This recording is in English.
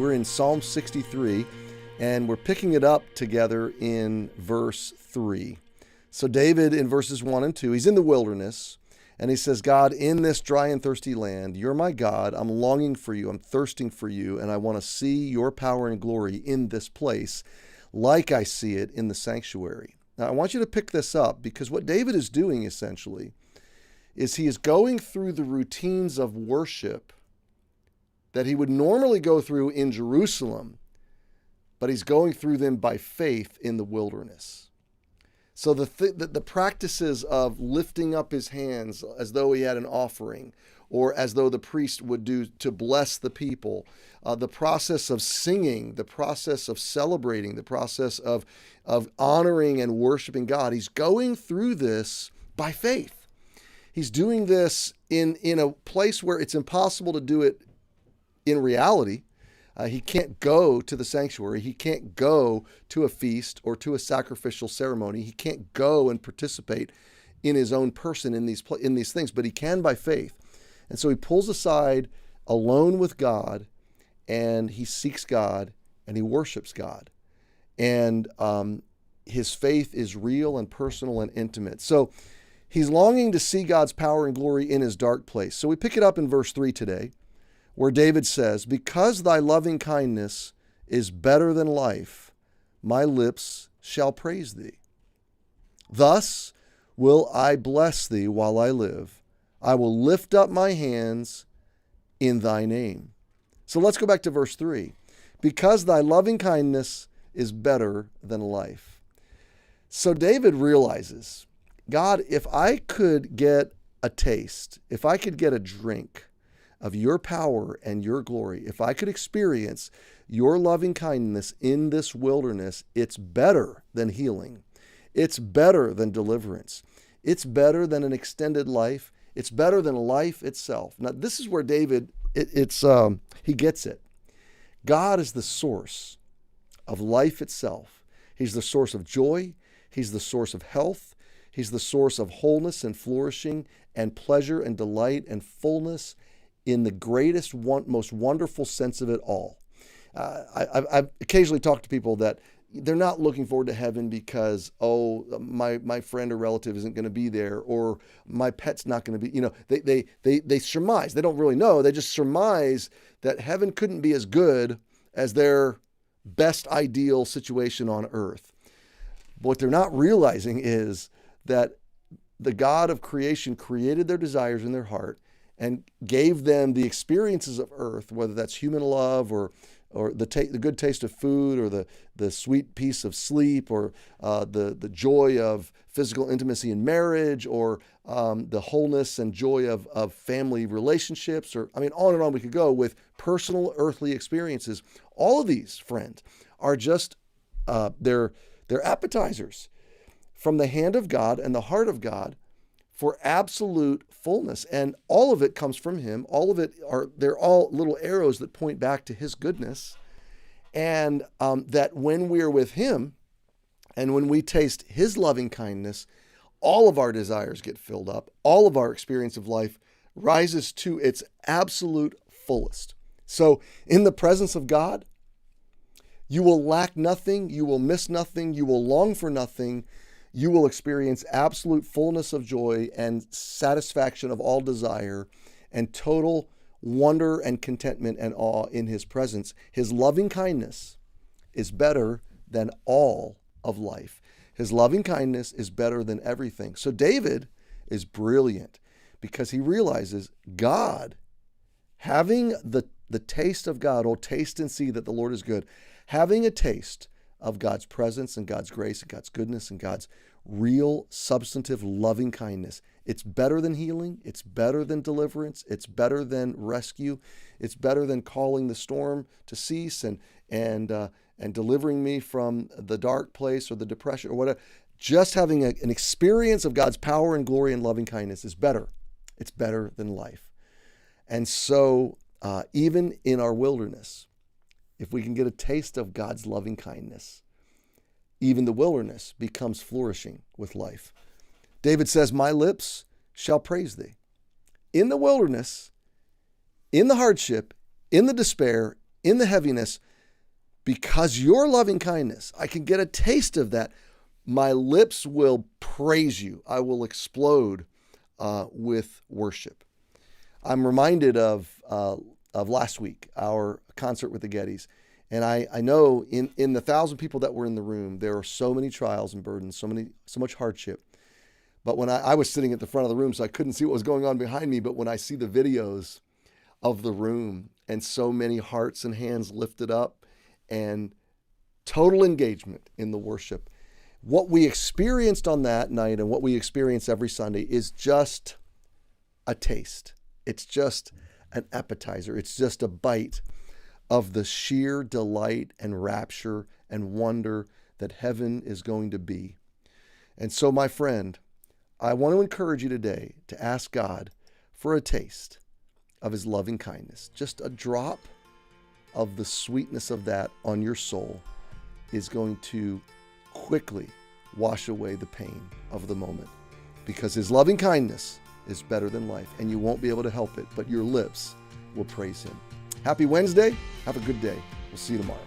We're in Psalm 63, and we're picking it up together in verse 3. So David, in verses 1 and 2, he's in the wilderness, and he says, God, in this dry and thirsty land, you're my God. I'm longing for you. I'm thirsting for you, and I want to see your power and glory in this place like I see it in the sanctuary. Now, I want you to pick this up because what David is doing, essentially, is he is going through the routines of worship that he would normally go through in Jerusalem, but he's going through them by faith in the wilderness. So the practices of lifting up his hands as though he had an offering, or as though the priest would do to bless the people, the process of singing, the process of celebrating, the process of honoring and worshiping God, he's going through this by faith. He's doing this in a place where it's impossible to do it in reality. He can't go to the sanctuary. He can't go to a feast or to a sacrificial ceremony. He can't go and participate in his own person in these things, but he can by faith. And so he pulls aside alone with God, and he seeks God, and he worships God. And his faith is real and personal and intimate. So he's longing to see God's power and glory in his dark place. So we pick it up in verse 3 today, where David says, because thy loving kindness is better than life, my lips shall praise thee. Thus will I bless thee while I live. I will lift up my hands in thy name. So let's go back to verse 3. Because thy loving kindness is better than life. So David realizes, God, if I could get a taste, if I could get a drink of your power and your glory, if I could experience your loving kindness in this wilderness, it's better than healing. It's better than deliverance. It's better than an extended life. It's better than life itself. Now, this is where David, he gets it. God is the source of life itself. He's the source of joy. He's the source of health. He's the source of wholeness and flourishing and pleasure and delight and fullness in the greatest, most wonderful sense of it all. I've occasionally talked to people that they're not looking forward to heaven because, my friend or relative isn't going to be there, or my pet's not going to be, they surmise. They don't really know. They just surmise that heaven couldn't be as good as their best ideal situation on earth. But what they're not realizing is that the God of creation created their desires in their heart and gave them the experiences of earth, whether that's human love or the good taste of food, or the sweet peace of sleep, or the joy of physical intimacy in marriage, or the wholeness and joy of family relationships, or on and on we could go with personal earthly experiences. All of these, friend, are just they're appetizers from the hand of God and the heart of God for absolute fullness. And all of it comes from him. All of it they're all little arrows that point back to his goodness. And that when we're with him and when we taste his loving kindness, all of our desires get filled up. All of our experience of life rises to its absolute fullest. So in the presence of God, you will lack nothing. You will miss nothing. You will long for nothing. You will experience absolute fullness of joy and satisfaction of all desire and total wonder and contentment and awe in his presence. His loving kindness is better than all of life. His loving kindness is better than everything. So David is brilliant because he realizes God, having the taste of God, oh, taste and see that the Lord is good, having a taste of God's presence and God's grace and God's goodness and God's real, substantive, loving kindness. It's better than healing. It's better than deliverance. It's better than rescue. It's better than calling the storm to cease and delivering me from the dark place or the depression or whatever. Just having an experience of God's power and glory and loving kindness is better. It's better than life. And so even in our wilderness, if we can get a taste of God's loving kindness, even the wilderness becomes flourishing with life. David says, my lips shall praise thee. In the wilderness, in the hardship, in the despair, in the heaviness, because your loving kindness, I can get a taste of that. My lips will praise you. I will explode with worship. I'm reminded of last week, our concert with the Gettys. And I know in the 1,000 people that were in the room, there are so many trials and burdens, so much hardship. But when I was sitting at the front of the room, so I couldn't see what was going on behind me. But when I see the videos of the room and so many hearts and hands lifted up and total engagement in the worship, what we experienced on that night and what we experience every Sunday is just a taste. It's just an appetizer. It's just a bite of the sheer delight and rapture and wonder that heaven is going to be. And so, my friend, I want to encourage you today to ask God for a taste of his loving kindness. Just a drop of the sweetness of that on your soul is going to quickly wash away the pain of the moment, because his loving kindness is better than life, and you won't be able to help it, but your lips will praise him. Happy Wednesday. Have a good day. We'll see you tomorrow.